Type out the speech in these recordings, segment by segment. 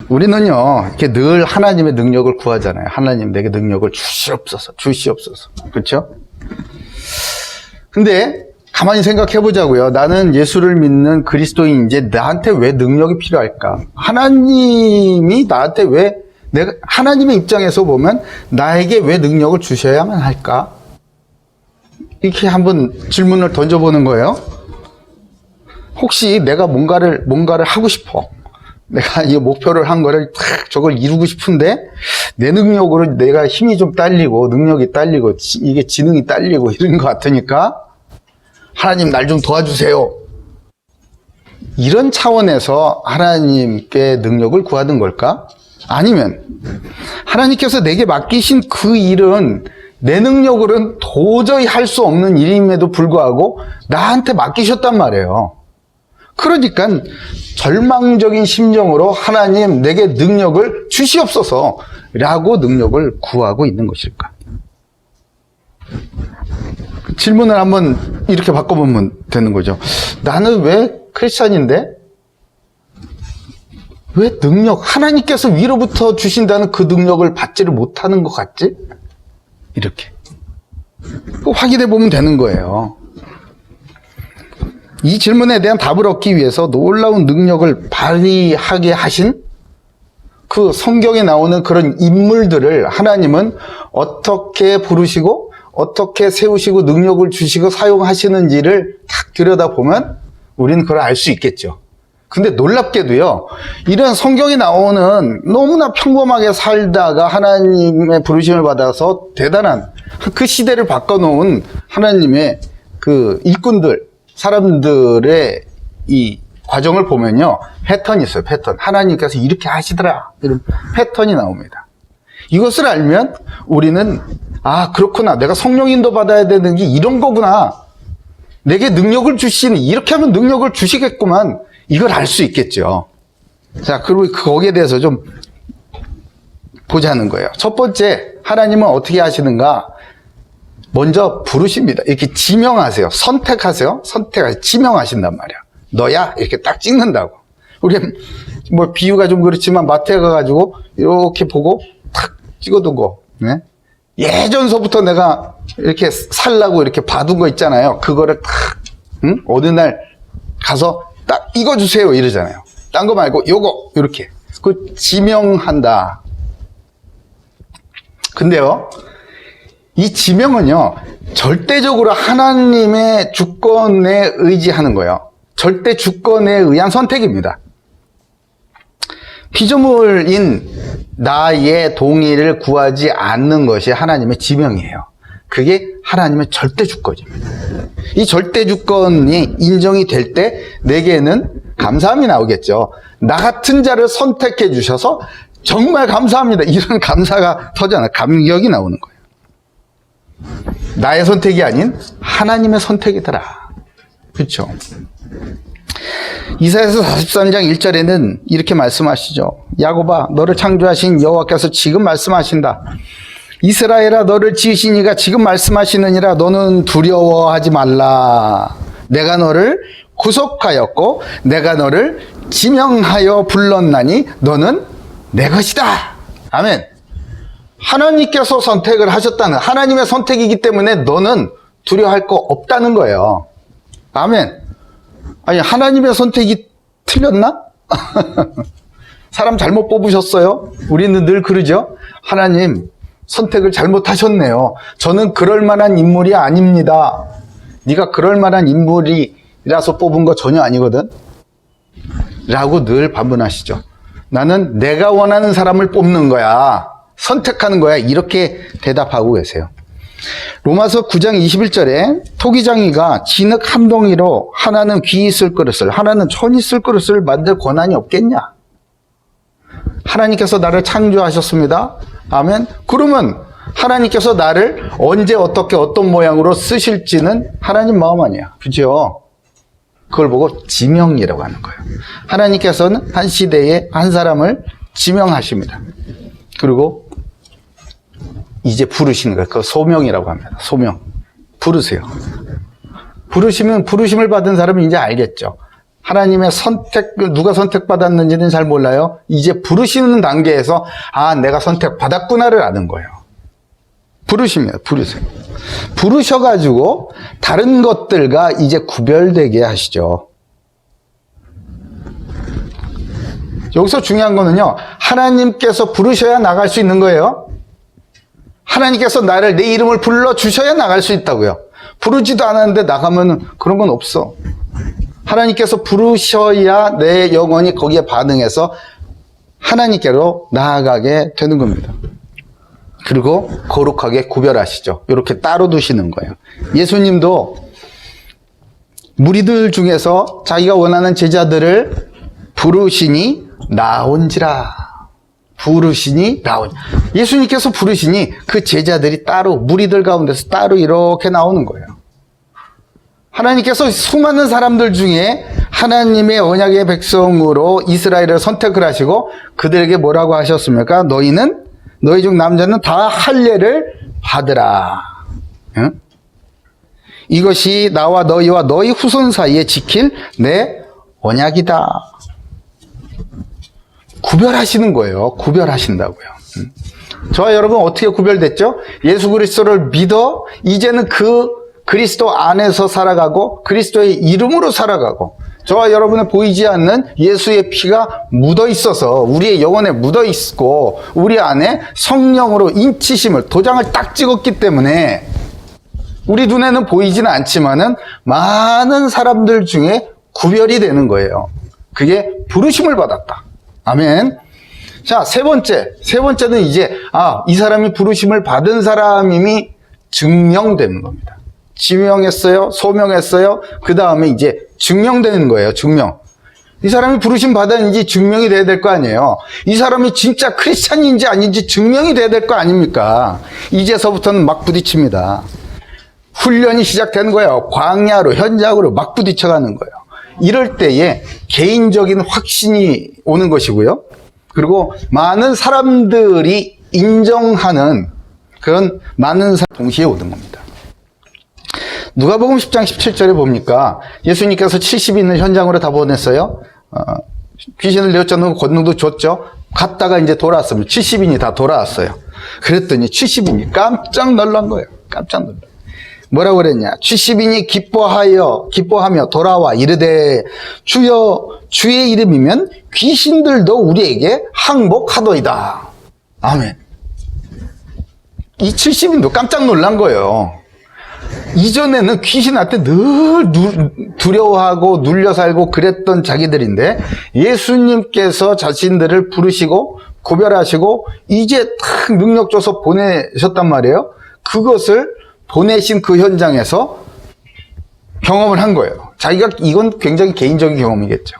우리는요, 이렇게 늘 하나님의 능력을 구하잖아요. 하나님 내게 능력을 주시옵소서, 주시옵소서. 그렇죠? 근데 가만히 생각해 보자고요. 나는 예수를 믿는 그리스도인인데 나한테 왜 능력이 필요할까? 하나님이 나한테 왜, 내가 하나님의 입장에서 보면 나에게 왜 능력을 주셔야만 할까? 이렇게 한번 질문을 던져보는 거예요. 혹시 내가 뭔가를 하고 싶어. 내가 이 목표를 한 거를 탁 저걸 이루고 싶은데 내 능력으로 내가 힘이 좀 딸리고 능력이 딸리고 이게 지능이 딸리고 이런 것 같으니까 하나님 날 좀 도와주세요. 이런 차원에서 하나님께 능력을 구하는 걸까? 아니면 하나님께서 내게 맡기신 그 일은 내 능력으로는 도저히 할 수 없는 일임에도 불구하고 나한테 맡기셨단 말이에요. 그러니까 절망적인 심정으로 하나님 내게 능력을 주시옵소서 라고 능력을 구하고 있는 것일까? 질문을 한번 이렇게 바꿔보면 되는 거죠. 나는 왜 크리스찬인데 왜 하나님께서 위로부터 주신다는 그 능력을 받지를 못하는 것 같지? 이렇게 확인해 보면 되는 거예요. 이 질문에 대한 답을 얻기 위해서 놀라운 능력을 발휘하게 하신 그 성경에 나오는 그런 인물들을 하나님은 어떻게 부르시고 어떻게 세우시고 능력을 주시고 사용하시는지를 딱 들여다보면 우리는 그걸 알 수 있겠죠. 근데 놀랍게도요, 이런 성경에 나오는 너무나 평범하게 살다가 하나님의 부르심을 받아서 대단한 그 시대를 바꿔놓은 하나님의 그 일꾼들, 사람들의 이 과정을 보면요, 패턴이 있어요. 패턴. 하나님께서 이렇게 하시더라, 이런 패턴이 나옵니다. 이것을 알면 우리는 아, 그렇구나, 내가 성령 인도 받아야 되는 게 이런 거구나, 내게 능력을 주시니 이렇게 하면 능력을 주시겠구만, 이걸 알 수 있겠죠. 자, 그리고 거기에 대해서 좀 보자는 거예요. 첫 번째, 하나님은 어떻게 하시는가? 먼저 부르십니다. 이렇게 지명하세요. 선택하세요. 지명하신단 말이야. 너야? 이렇게 딱 찍는다고. 우리 뭐 비유가 좀 그렇지만 마트에 가가지고 이렇게 보고 탁 찍어두고, 네? 예전서부터 내가 이렇게 살라고 이렇게 봐둔 거 있잖아요. 그거를 탁, 응? 어느 날 가서 딱 이거 주세요 이러잖아요. 딴 거 말고 요거 이렇게. 그 지명한다. 근데요, 이 지명은요, 절대적으로 하나님의 주권에 의지하는 거예요. 절대 주권에 의한 선택입니다. 피조물인 나의 동의를 구하지 않는 것이 하나님의 지명이에요. 그게 하나님의 절대 주권입니다. 이 절대 주권이 인정이 될 때 내게는 감사함이 나오겠죠. 나 같은 자를 선택해 주셔서 정말 감사합니다. 이런 감사가 터져나 감격이 나오는 거예요. 나의 선택이 아닌 하나님의 선택이더라. 그렇죠? 이사야서 43장 1절에는 이렇게 말씀하시죠. 야곱아, 너를 창조하신 여호와께서 지금 말씀하신다. 이스라엘아, 너를 지으신 이가 지금 말씀하시느니라. 너는 두려워하지 말라. 내가 너를 구속하였고 내가 너를 지명하여 불렀나니 너는 내 것이다. 아멘. 하나님께서 선택을 하셨다는, 하나님의 선택이기 때문에 너는 두려워할 거 없다는 거예요. 아멘. 아니, 하나님의 선택이 틀렸나? 사람 잘못 뽑으셨어요? 우리는 늘 그러죠. 하나님 선택을 잘못하셨네요. 저는 그럴 만한 인물이 아닙니다. 네가 그럴 만한 인물이라서 뽑은 거 전혀 아니거든 라고 늘 반문하시죠. 나는 내가 원하는 사람을 뽑는 거야, 선택하는 거야, 이렇게 대답하고 계세요. 로마서 9장 21절에 토기장이가 진흙 한 덩이로 하나는 귀 있을 그릇을, 하나는 천 있을 그릇을 만들 권한이 없겠냐? 하나님께서 나를 창조하셨습니다. 아멘. 그러면 하나님께서 나를 언제 어떻게 어떤 모양으로 쓰실지는 하나님 마음 아니야. 그죠? 그걸 보고 지명이라고 하는 거예요. 하나님께서는 한 시대에 한 사람을 지명하십니다. 그리고 이제 부르시는 거예요. 그거 소명이라고 합니다. 소명. 부르세요. 부르시면, 부르심을 받은 사람은 이제 알겠죠. 하나님의 누가 선택받았는지는 잘 몰라요. 이제 부르시는 단계에서, 아, 내가 선택받았구나를 아는 거예요. 부르십니다. 부르세요. 부르셔가지고 다른 것들과 이제 구별되게 하시죠. 여기서 중요한 거는요, 하나님께서 부르셔야 나갈 수 있는 거예요. 하나님께서 내 이름을 불러주셔야 나갈 수 있다고요. 부르지도 않았는데 나가면 그런 건 없어. 하나님께서 부르셔야 내 영혼이 거기에 반응해서 하나님께로 나아가게 되는 겁니다. 그리고 거룩하게 구별하시죠. 이렇게 따로 두시는 거예요. 예수님도 무리들 중에서 자기가 원하는 제자들을 부르시니 나온지라. 부르시니 나온. 예수님께서 부르시니 그 제자들이 따로, 무리들 가운데서 따로 이렇게 나오는 거예요. 하나님께서 수많은 사람들 중에 하나님의 언약의 백성으로 이스라엘을 선택을 하시고 그들에게 뭐라고 하셨습니까? 너희 중 남자는 다 할례를 받으라. 응? 이것이 나와 너희와 너희 후손 사이에 지킬 내 언약이다. 구별하시는 거예요. 구별하신다고요. 저와 여러분 어떻게 구별됐죠? 예수 그리스도를 믿어 이제는 그 그리스도 안에서 살아가고 그리스도의 이름으로 살아가고 저와 여러분의 보이지 않는 예수의 피가 묻어 있어서 우리의 영혼에 묻어 있고 우리 안에 성령으로 인치심을 도장을 딱 찍었기 때문에 우리 눈에는 보이지는 않지만은 많은 사람들 중에 구별이 되는 거예요. 그게 부르심을 받았다. 아멘. 자, 세 번째는 이제 이 사람이 부르심을 받은 사람임이 증명되는 겁니다. 지명했어요, 소명했어요. 그 다음에 이제 증명되는 거예요. 증명. 이 사람이 부르심 받았는지 증명이 돼야 될 거 아니에요. 이 사람이 진짜 크리스찬인지 아닌지 증명이 돼야 될 거 아닙니까? 이제서부터는 막 부딪힙니다. 훈련이 시작되는 거예요. 광야로, 현장으로 막 부딪혀가는 거예요. 이럴 때에 개인적인 확신이 오는 것이고요. 그리고 많은 사람들이 인정하는 그런 많은 사람 동시에 오는 겁니다. 누가복음 10장 17절에 봅니까? 예수님께서 70 있는 현장으로 다 보냈어요. 귀신을 내쫓는 권능도 줬죠. 갔다가 이제 돌아왔습니다. 70인이 다 돌아왔어요. 그랬더니 70인이 깜짝 놀란 거예요. 깜짝 놀란. 뭐라고 그랬냐? 70인이 기뻐하며 돌아와 이르되 주여 주의 이름이면 귀신들도 우리에게 항복하도이다. 아멘. 이 70인도 깜짝 놀란 거예요. 이전에는 귀신한테 늘 두려워하고 눌려 살고 그랬던 자기들인데 예수님께서 자신들을 부르시고 구별하시고 이제 딱 능력 줘서 보내셨단 말이에요. 그것을 보내신 그 현장에서 경험을 한 거예요. 자기가 이건 굉장히 개인적인 경험이겠죠.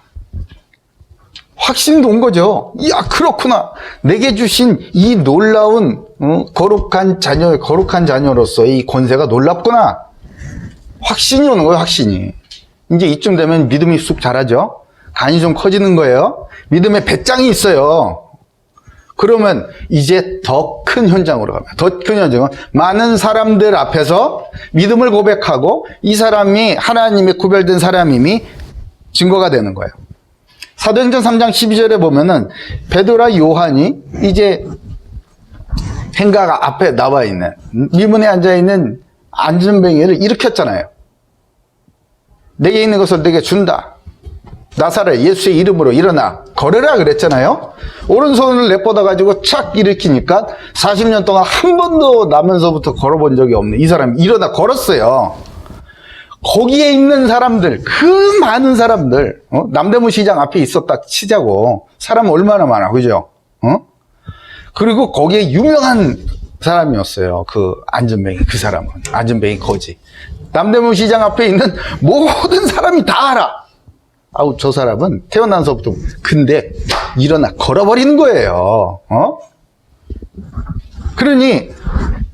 확신도 온 거죠. 야, 그렇구나. 내게 주신 이 놀라운 거룩한 자녀로서의 이 권세가 놀랍구나. 확신이 오는 거예요. 확신이. 이제 이쯤 되면 믿음이 쑥 자라죠. 간이 좀 커지는 거예요. 믿음의 배짱이 있어요. 그러면 이제 더 큰 현장으로 갑니다. 더 큰 현장은 많은 사람들 앞에서 믿음을 고백하고 이 사람이 하나님의 구별된 사람임이 증거가 되는 거예요. 사도행전 3장 12절에 보면은 베드로와 요한이 이제 행각 앞에 나와 있는 미문에 앉아 있는 안전뱅이를 일으켰잖아요. 내게 있는 것을 내게 준다. 나사렛 예수의 이름으로 일어나 걸으라 그랬잖아요. 오른손을 내뻗어 가지고 착 일으키니까 40년 동안 한 번도 나면서부터 걸어본 적이 없는 이 사람이 일어나 걸었어요. 거기에 있는 사람들, 그 많은 사람들, 남대문 시장 앞에 있었다 치자고. 사람 얼마나 많아, 그죠? 그리고 거기에 유명한 사람이었어요. 그 안전뱅이, 그 사람은. 안전뱅이 거지. 남대문 시장 앞에 있는 모든 사람이 다 알아. 아우, 저 사람은 태어나서부터, 근데 일어나 걸어버리는 거예요. 그러니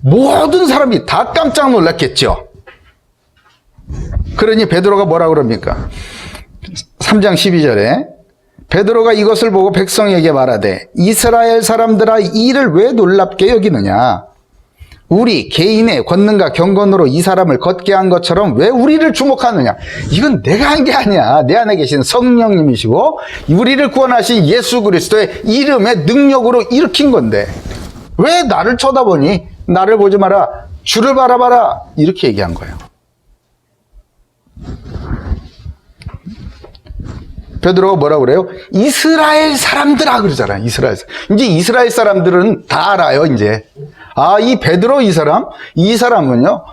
모든 사람이 다 깜짝 놀랐겠죠. 그러니 베드로가 뭐라 그럽니까? 3장 12절에 베드로가 이것을 보고 백성에게 말하되 이스라엘 사람들아 이 일을 왜 놀랍게 여기느냐? 우리 개인의 권능과 경건으로 이 사람을 걷게 한 것처럼 왜 우리를 주목하느냐? 이건 내가 한 게 아니야. 내 안에 계신 성령님이시고 우리를 구원하신 예수 그리스도의 이름의 능력으로 일으킨 건데 왜 나를 쳐다보니? 나를 보지 마라. 주를 바라봐라. 이렇게 얘기한 거예요. 베드로가 뭐라고 그래요? 이스라엘 사람들아 그러잖아요. 이스라엘. 이제 이스라엘 사람들은 다 알아요, 이제. 아, 이 베드로 이 사람은요.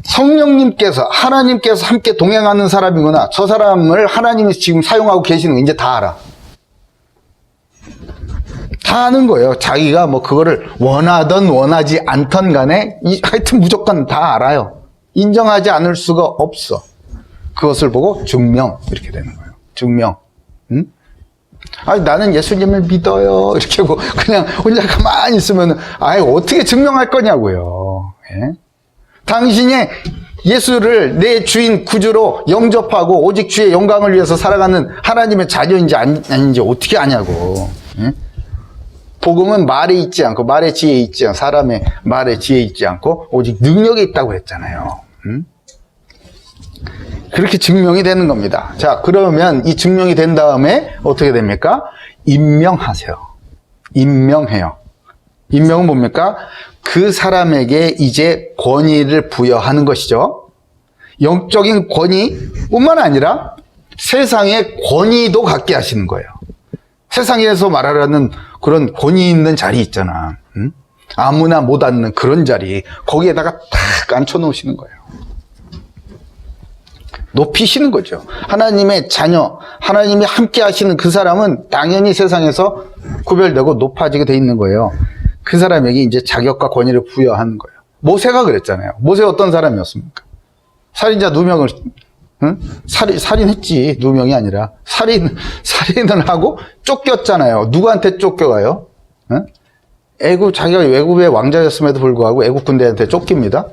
성령님께서 하나님께서 함께 동행하는 사람이구나. 저 사람을 하나님이 지금 사용하고 계시는 거 이제 다 알아. 다 아는 거예요. 자기가 뭐 그거를 원하든 원하지 않던 간에 하여튼 무조건 다 알아요. 인정하지 않을 수가 없어. 그것을 보고 증명 이렇게 되는 거예요. 증명. 응? 아니, 나는 예수님을 믿어요. 이렇게 하고 그냥 혼자 가만히 있으면 아예 어떻게 증명할 거냐고요. 예? 당신이 예수를 내 주인 구주로 영접하고 오직 주의 영광을 위해서 살아가는 하나님의 자녀인지 아닌지 어떻게 아냐고. 예? 복음은 말에 있지 않고 말의 지혜에 있지 않고 사람의 말의 지혜에 있지 않고 오직 능력에 있다고 했잖아요. 응? 그렇게 증명이 되는 겁니다. 자, 그러면 이 증명이 된 다음에 어떻게 됩니까? 임명하세요. 임명해요. 임명은 뭡니까? 그 사람에게 이제 권위를 부여하는 것이죠. 영적인 권위뿐만 아니라 세상의 권위도 갖게 하시는 거예요. 세상에서 말하라는 그런 권위 있는 자리 있잖아. 응? 아무나 못 앉는 그런 자리. 거기에다가 탁 앉혀놓으시는 거예요. 높이시는 거죠. 하나님의 자녀, 하나님이 함께 하시는 그 사람은 당연히 세상에서 구별되고 높아지게 돼 있는 거예요. 그 사람에게 이제 자격과 권위를 부여하는 거예요. 모세가 그랬잖아요. 모세 어떤 사람이었습니까? 살인자 누명을, 응? 살인했지. 누명이 아니라. 살인을 하고 쫓겼잖아요. 누구한테 쫓겨가요? 응? 자기가 애굽의 왕자였음에도 불구하고 애굽 군대한테 쫓깁니다.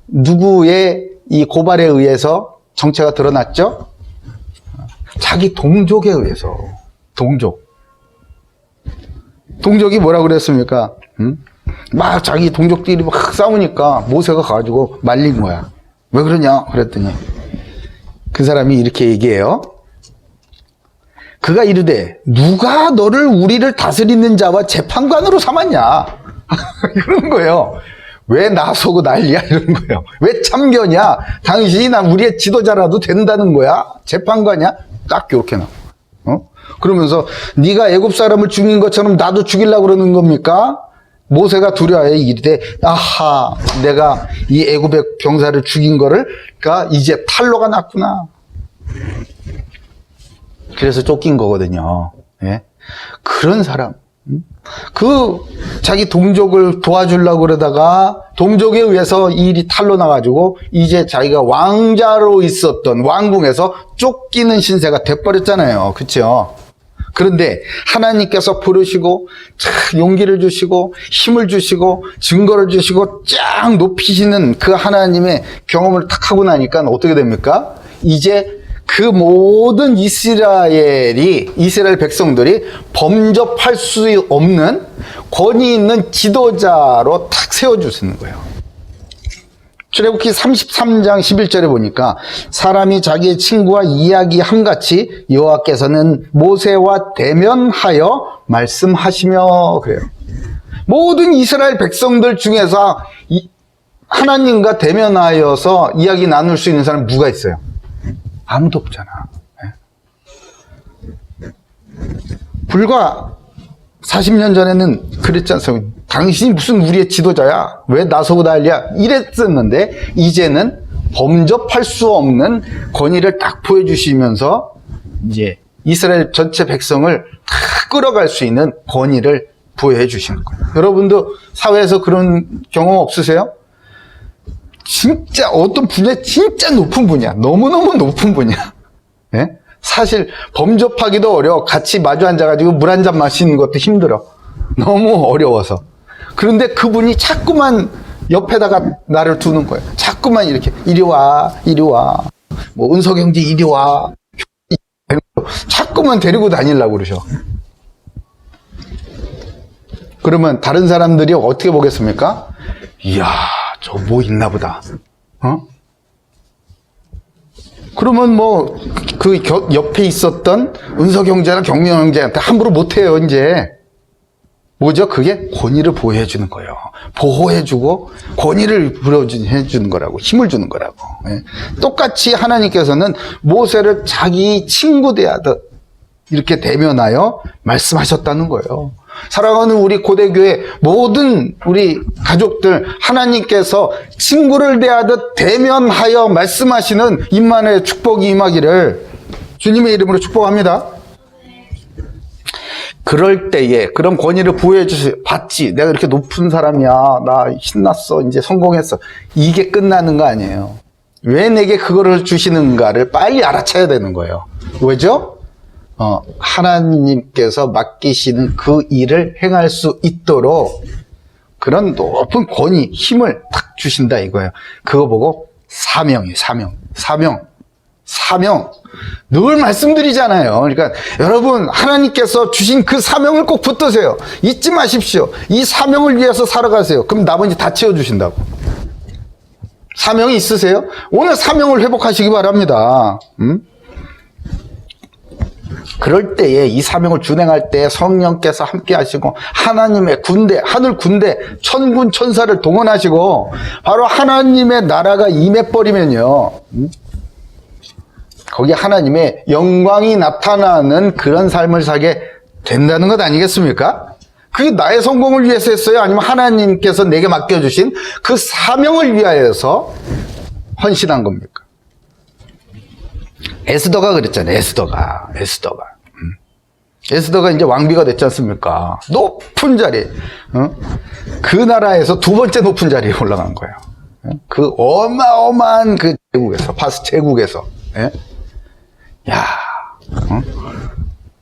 누구의 이 고발에 의해서 정체가 드러났죠? 자기 동족에 의해서. 동족이 뭐라고 그랬습니까? 응? 막 자기 동족들이 막 싸우니까 모세가 가가지고 말린 거야. 왜 그러냐? 그랬더니 그 사람이 이렇게 얘기해요. 그가 이르되 누가 너를 우리를 다스리는 자와 재판관으로 삼았냐? 이러는 거예요. 왜 나서고 난리야? 이러는 거예요. 왜 참견이야? 당신이 우리의 지도자라도 된다는 거야? 재판관이야? 딱 이렇게 나와. 그러면서 네가 애굽 사람을 죽인 것처럼 나도 죽이려고 그러는 겁니까? 모세가 두려워해 이르되 아하, 내가 이 애굽의 병사를 죽인 거가 이제 탄로가 났구나. 그래서 쫓긴 거거든요. 예? 그런 사람. 자기 동족을 도와주려고 그러다가 동족에 의해서 이 일이 탄로 나가지고 이제 자기가 왕자로 있었던 왕궁에서 쫓기는 신세가 돼버렸잖아요. 그렇죠? 그런데 하나님께서 부르시고 용기를 주시고 힘을 주시고 증거를 주시고 쫙 높이시는 그 하나님의 경험을 탁 하고 나니까 어떻게 됩니까? 이제 그 모든 이스라엘 백성들이 범접할 수 없는 권위 있는 지도자로 탁 세워주시는 거예요. 출애굽기 33장 11절에 보니까 사람이 자기의 친구와 이야기함같이 여호와께서는 모세와 대면하여 말씀하시며 그래요. 모든 이스라엘 백성들 중에서 하나님과 대면하여서 이야기 나눌 수 있는 사람 누가 있어요? 아무도 없잖아. 불과 40년 전에는 그랬지 않습니까? 당신이 무슨 우리의 지도자야? 왜 나서고 난리야? 이랬었는데 이제는 범접할 수 없는 권위를 딱 보여주시면서 이제 이스라엘 전체 백성을 다 끌어갈 수 있는 권위를 부여해 주시는 거예요. 여러분도 사회에서 그런 경험 없으세요? 진짜 어떤 분야, 진짜 높은 분야, 너무너무 높은 분야. 예? 사실 범접하기도 어려워. 같이 마주 앉아가지고 물 한 잔 마시는 것도 힘들어. 너무 어려워서. 그런데 그분이 자꾸만 옆에다가 나를 두는 거예요. 자꾸만 이렇게 이리 와, 이리 와. 뭐 은석 형제 이리 와. 자꾸만 데리고 다니려고 그러셔. 그러면 다른 사람들이 어떻게 보겠습니까? 이야, 저 뭐 있나 보다. 그러면 뭐, 옆에 있었던 은석 형제나 경명 형제한테 함부로 못해요, 이제. 뭐죠? 그게 권위를 보호해주는 거예요. 보호해주고, 권위를 부여해주는 거라고, 힘을 주는 거라고. 예. 똑같이 하나님께서는 모세를 자기 친구 대하듯 이렇게 대면하여 말씀하셨다는 거예요. 사랑하는 우리 고대교회 모든 우리 가족들, 하나님께서 친구를 대하듯 대면하여 말씀하시는 임만의 축복이 임하기를 주님의 이름으로 축복합니다. 그럴 때에 그런 권위를 부여해 받지. 내가 이렇게 높은 사람이야. 나 신났어. 이제 성공했어. 이게 끝나는 거 아니에요. 왜 내게 그거를 주시는가를 빨리 알아차야 되는 거예요. 왜죠? 하나님께서 맡기시는 그 일을 행할 수 있도록 그런 높은 권위, 힘을 탁 주신다 이거예요. 그거 보고 사명이에요. 사명. 늘 말씀드리잖아요. 그러니까 여러분, 하나님께서 주신 그 사명을 꼭 붙드세요. 잊지 마십시오. 이 사명을 위해서 살아가세요. 그럼 나머지 다 채워주신다고. 사명이 있으세요? 오늘 사명을 회복하시기 바랍니다. 그럴 때에 이 사명을 준행할 때 성령께서 함께 하시고 하나님의 군대, 하늘 군대, 천군 천사를 동원하시고 바로 하나님의 나라가 임해버리면요. 거기 하나님의 영광이 나타나는 그런 삶을 살게 된다는 것 아니겠습니까? 그게 나의 성공을 위해서 했어요? 아니면 하나님께서 내게 맡겨주신 그 사명을 위하여서 헌신한 겁니까? 에스더가 그랬잖아요. 에스더가 이제 왕비가 됐지 않습니까? 높은 자리, 그 나라에서 두 번째 높은 자리에 올라간 거예요. 그 어마어마한 그 제국에서, 파스 제국에서. 야,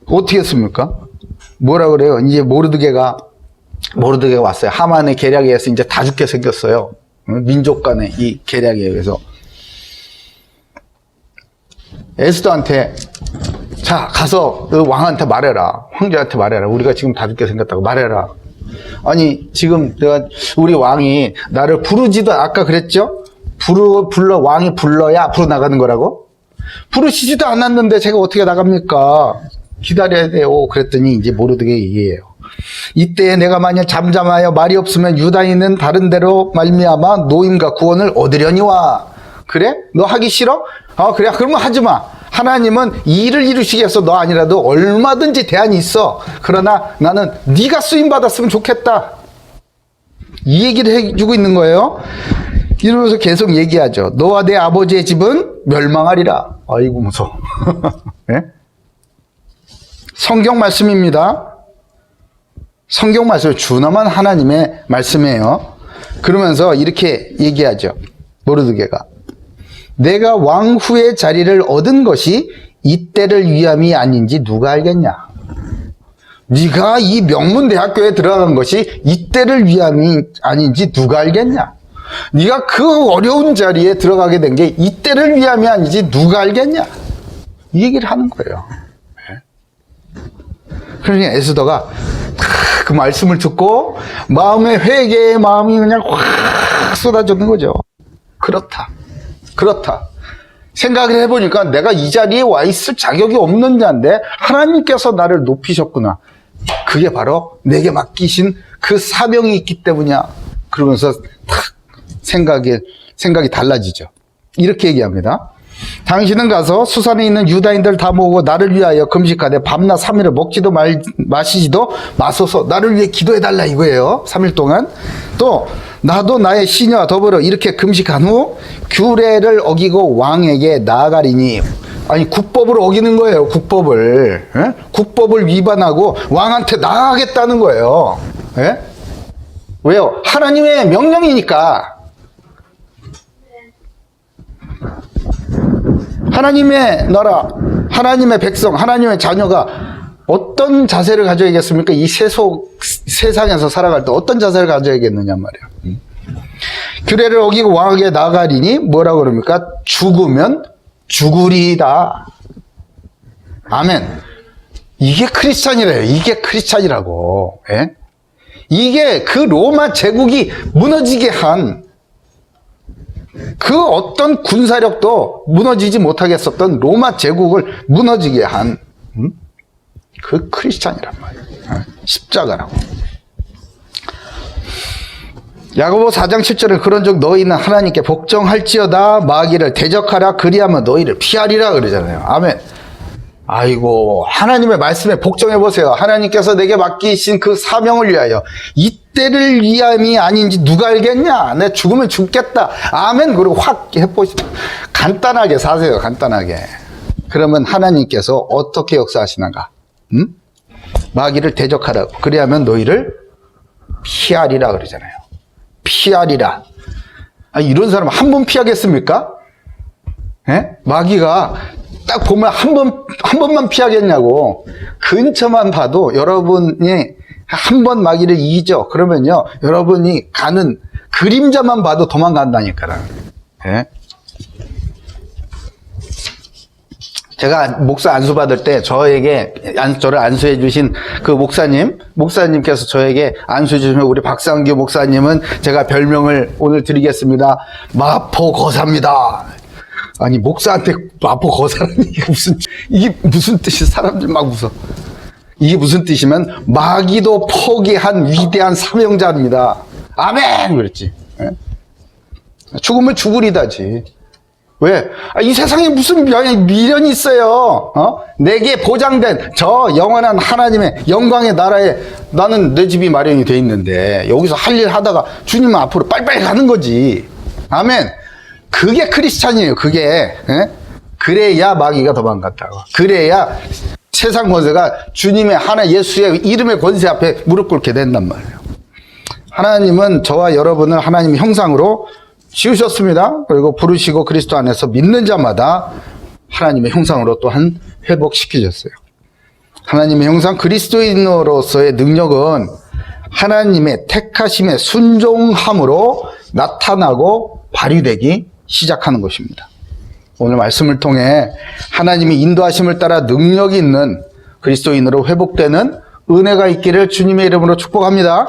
어떻게 했습니까? 뭐라 그래요? 이제 모르드게가 왔어요. 하만의 계략에 의해서 이제 다 죽게 생겼어요. 민족 간의 이 계략에 의해서. 에스더한테, 자, 가서 그 왕한테 말해라. 황제한테 말해라. 우리가 지금 다 죽게 생겼다고 말해라. 아니, 지금 우리 왕이 나를 부르지도, 아까 그랬죠? 왕이 불러야 앞으로 나가는 거라고? 부르시지도 않았는데 제가 어떻게 나갑니까? 기다려야 돼요. 그랬더니 이제 모르드게 얘기해요. 이때에 내가 만약 잠잠하여 말이 없으면 유다인은 다른 데로 말미암아 노임과 구원을 얻으려니와. 그래? 너 하기 싫어? 그래. 그러면 하지 마. 하나님은 이 일을 이루시기 위해서 너 아니라도 얼마든지 대안이 있어. 그러나 나는 네가 쓰임 받았으면 좋겠다. 이 얘기를 해주고 있는 거예요. 이러면서 계속 얘기하죠. 너와 내 아버지의 집은 멸망하리라. 아이고 무서워. 네? 성경 말씀입니다. 성경 말씀, 준엄한 하나님의 말씀이에요. 그러면서 이렇게 얘기하죠. 모르드게가. 내가 왕 후의 자리를 얻은 것이 이때를 위함이 아닌지 누가 알겠냐? 네가 이 명문대학교에 들어간 것이 이때를 위함이 아닌지 누가 알겠냐? 네가 그 어려운 자리에 들어가게 된 게 이때를 위함이 아닌지 누가 알겠냐? 이 얘기를 하는 거예요. 그러니 에스더가 그 말씀을 듣고 마음의 회개의 마음이 그냥 확 쏟아지는 거죠. 그렇다. 생각을 해보니까 내가 이 자리에 와 있을 자격이 없는 자인데 하나님께서 나를 높이셨구나. 그게 바로 내게 맡기신 그 사명이 있기 때문이야. 그러면서 탁 생각이 달라지죠. 이렇게 얘기합니다. 당신은 가서 수산에 있는 유다인들 다 모으고 나를 위하여 금식하되 밤낮 3일을 먹지도 마시지도 마소서. 나를 위해 기도해달라 이거예요. 3일 동안. 또 나도 나의 시녀와 더불어 이렇게 금식한 후 규례를 어기고 왕에게 나아가리니. 아니 국법을 어기는 거예요. 국법을. 에? 국법을 위반하고 왕한테 나아가겠다는 거예요. 에? 왜요? 하나님의 명령이니까. 하나님의 나라, 하나님의 백성, 하나님의 자녀가 어떤 자세를 가져야겠습니까? 이 세상에서 살아갈 때 어떤 자세를 가져야겠느냐 말이에요. 규례를 어기고 왕에게 나가리니 뭐라고 그럽니까? 죽으면 죽으리다. 아멘. 이게 크리스찬이래요. 이게 크리스찬이라고. 예? 이게 그 로마 제국이 무너지게 한 그 어떤 군사력도 무너지지 못하게 했었던 로마 제국을 무너지게 한 그 크리스찬이란 말이에요. 십자가라고. 야고보 4장 7절에 그런즉 너희는 하나님께 복종할지어다 마귀를 대적하라 그리하면 너희를 피하리라 그러잖아요. 아멘. 아이고, 하나님의 말씀에 복종해 보세요. 하나님께서 내게 맡기신 그 사명을 위하여 이때를 위함이 아닌지 누가 알겠냐? 내 죽으면 죽겠다. 아멘. 그리고 확 해보시죠. 간단하게 사세요. 간단하게. 그러면 하나님께서 어떻게 역사하시는가? 마귀를 대적하라고. 그리하면 너희를 피하리라 그러잖아요. 피하리라. 이런 사람 한 번 피하겠습니까? 예? 마귀가 딱 보면 한 번만 피하겠냐고. 근처만 봐도 여러분이 한 번 마귀를 이기죠. 그러면요, 여러분이 가는 그림자만 봐도 도망간다니까요. 예? 제가 목사 안수 받을 때 저를 안수해 주신 그 목사님께서 저에게 안수해 주시면 우리 박상규 목사님은 제가 별명을 오늘 드리겠습니다. 마포거사입니다. 아니, 목사한테 마포거사라는 이게 무슨 뜻이 사람들 막 웃어. 이게 무슨 뜻이면 마귀도 포기한 위대한 사명자입니다. 아멘! 그랬지. 죽으면 죽으리다지. 왜? 이 세상에 무슨 미련이 있어요. 내게 보장된 저 영원한 하나님의 영광의 나라에 나는 내 집이 마련이 돼 있는데 여기서 할 일 하다가 주님 앞으로 빨리빨리 가는 거지. 아멘. 그게 크리스찬이에요. 그게. 그래야 마귀가 도망갔다고. 그래야 세상 권세가 주님의 하나 예수의 이름의 권세 앞에 무릎 꿇게 된단 말이에요. 하나님은 저와 여러분을 하나님의 형상으로 지으셨습니다. 그리고 부르시고 그리스도 안에서 믿는 자마다 하나님의 형상으로 또한 회복시키셨어요. 하나님의 형상 그리스도인으로서의 능력은 하나님의 택하심의 순종함으로 나타나고 발휘되기 시작하는 것입니다. 오늘 말씀을 통해 하나님이 인도하심을 따라 능력이 있는 그리스도인으로 회복되는 은혜가 있기를 주님의 이름으로 축복합니다.